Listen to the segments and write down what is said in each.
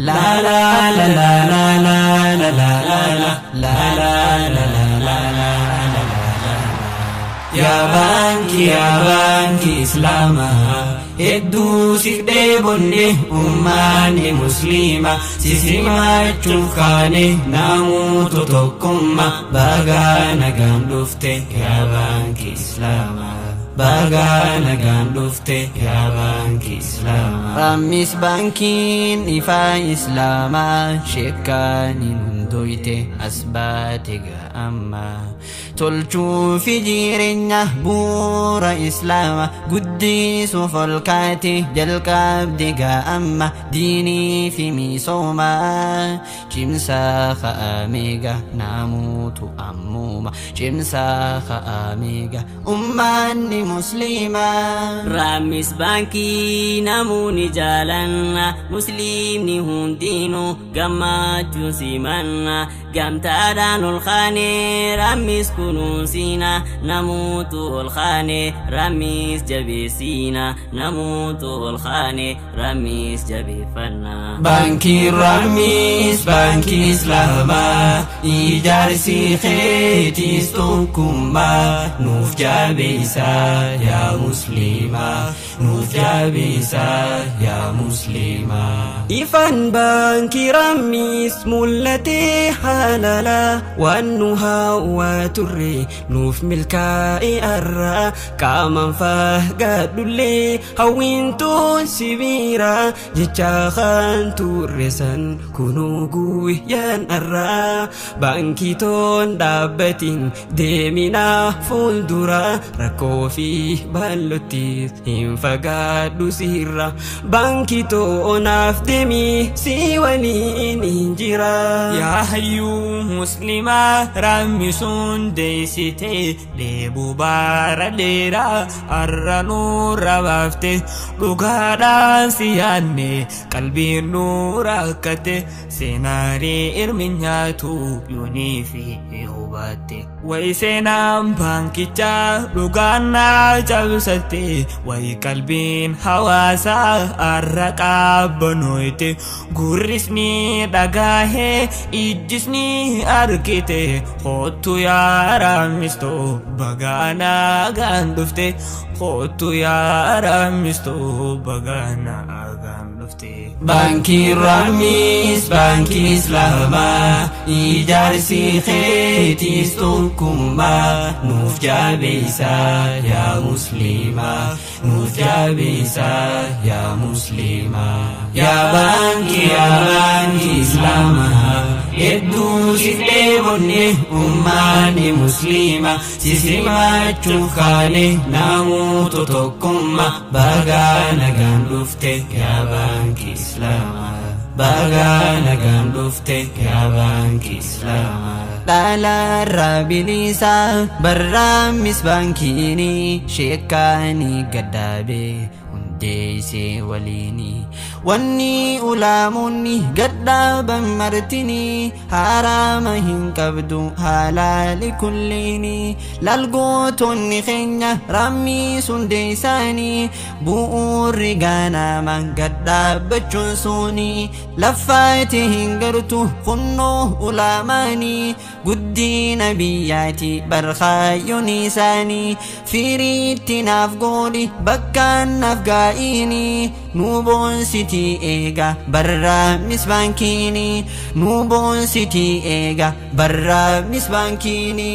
لا لا لا لا لا لا لا لا لا لا لا يا بانكي إسلاما hedduu si dheebonne ummaanni musliima sisima cufaane namuutu tokkumma baga nagaan dhufte yaa baankii islaamaa baga nagaan dhufte yaa baankii islaamaa rammis baankiin ifaa islaamaa sheekkaaniin hundoyte asbaate ga'amma tolchuu fi jireenya bu'uura islaamaa guddisuuf olkaate jalqabde ga'amma diinii fi misoomaa cimsaa ka'ameega namuutu ammuma cimsaa ka'ameega ummaanni musliimaa rammis baankii namuuni jaalanna musliimni hundinuu gammachuun simanna gamtaadhaan olkaane rammis kunuunsina namuutu olkaane rammis jabeessina namuutu olkaane rammis jabeeffanna baankii rammis baankii islaamaa ijaarsi keetiis tokkummaa nuuf jabeessaa yaa musliimaa nuuf jabeessaa yaa musliimaa ifaan baankii rammis mul'atee halala waan nu hawwaa turre nuuf milkaa'e arraa qaamaan fagaadhullee hawwiintuun sibiira jecha kan turre san kunuu guyyaan arraa baankii toon dhaabbatiin deeminaa fuuldura rakkoo fi bal'ottiis hin fagaadhu sirra baankii toonaaf deemii si waliin hin jira yaa hayyuu muslimaa rammisuun deessite deebuu baara dheeraa har'a nurra baafte dhugaadhaan si yaadne qalbiin nu rakkate seenaarii ilmi nyaatu yoonii fi hubatte wayi seenaan baankichaa dhugaan naa cabsatte wayi qalbiin hawaasaa har'a qabbanoyte gurrisni dhagahee ijjisni argite hoottu yaa rammistoo baga nagaan dhufte hoottu yaa rammistoo baga nagaan dhufte baankii rammis baankii islaamaa ijaarsi keetiis tokkummaa nuuf jabeessaa yaa musliimaa nuuf jabeessaa yaa musliimaa yaa baankii islaamaa hedduu si dheebonne ummaanni musliima sisimachuuf kaane namuutu tokkummaa baga nagaan dhufte yaa baankii islaamaa baga nagaan dhufte yaa baankii islaamaa dhalaarraa bilisaa barraammis baankiini sheekkaanii gaddaabee hundeessee waliini wanni ulaamoonni gaddaaban martini haraama hin qabdu halaali kulliini lalgootonni keenya rammis hundeessanii bu'uurri ganama gaddaabachuun suni laffaati hin gartu kunnoo ulaamaanii guddina biyyaati barkaayyoon isaanii firiitti naaf gooli bakkaan naaf gaa'ini nu boonsiti eega barraammis baankiini nu boonsiti eega barraammis baankiini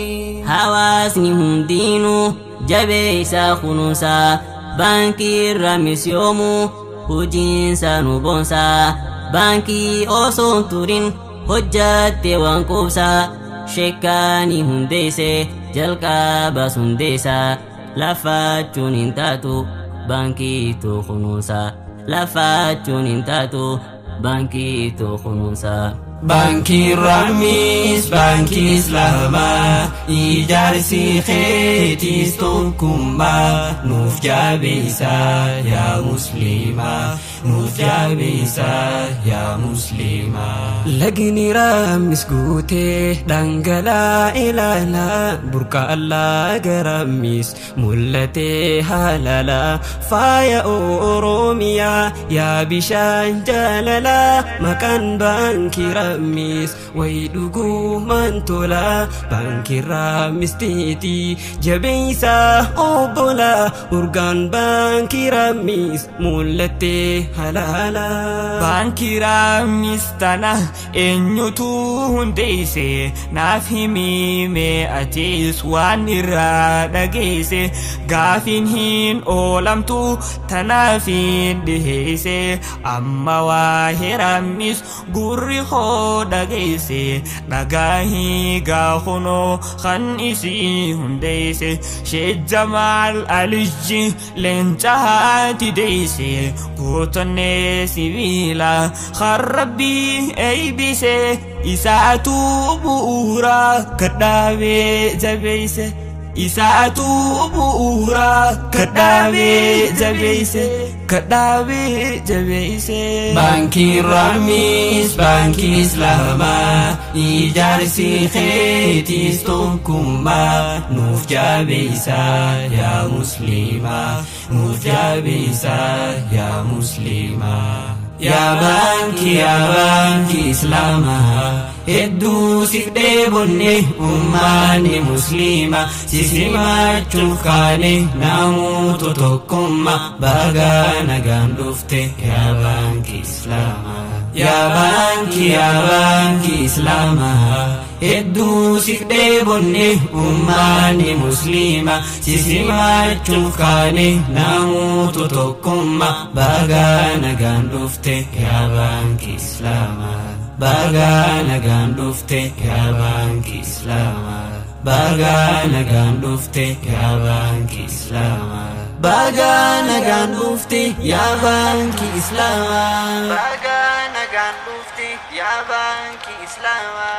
hawaasni hundinuu jabeessaa kunuunsaa baankii rammis yoomuu hojiinsa nu boonsaa baankii osoon turin hojjatte waan qubsaa sheekkaanii hundeesse jalqaba hundeessaa lafaachuun hin taatu baankii tu kunuunsaa lafaachuun hin taatu baankii tu kunuunsaa baankii rammis baankii islaamaa ijaarsi keetiis tokkummaa nuuf jabeessaa yaa musliimaa nuuf jabeessa yaa muslimaa. Lagni raamis guutee dhangalaa ilaalaa burqa Allah garamis mul'atee haalala faaya Oromiyaa yaa bishaan jaalalaa maqaan baankii raamis wayi dhugumaan tola baankii raamis tiiti jabeessa obbola urgaan baankii raamis mul'atee haalala. Baankii raamis tana eenyutu hundeesse naaf himi atis waan irraa dhageesse gaafin hin oolamtu tanaaf hin dhiheesse amma waa'ee raamis gurri koo dhageesse dhagaahii gaahunoo kan isii hundeesse Sheikh Jamaal Aliyyi leenca haati deesse gootonnee sibiila kan Rabbii eeybise isaatu bu'uura kadhaabee jabeeyse isaatu bu'uura kadhaabee jabeeyse. Baankii raamis baankii islaamaa ijaarsi keetiis tokkummaa nuuf jabeeysa yaa muslimaa nuuf jabeeysa yaa muslimaa. Yaa baankii islaamaa hedduu siif dheebonne ummaanni musliima sisimachuuf kaane namoota tokkummaa baga nagaan dhufte yaa baankii islaamaa. Yaa baankii islaamaa hedduu siif dheebonne ummaanni musliima sisimachuuf kaane namoota tokkummaa baga nagaan dhufte yaa baankii islaamaa. Baga nagaan dhufte yaa baankii islaamaa. Baga nagaan dhufte yaa baankii islaamaa. Baga nagaan dhufte yaa baankii islaamaa. Baga nagaan dhufte yaa baankii islaamaa.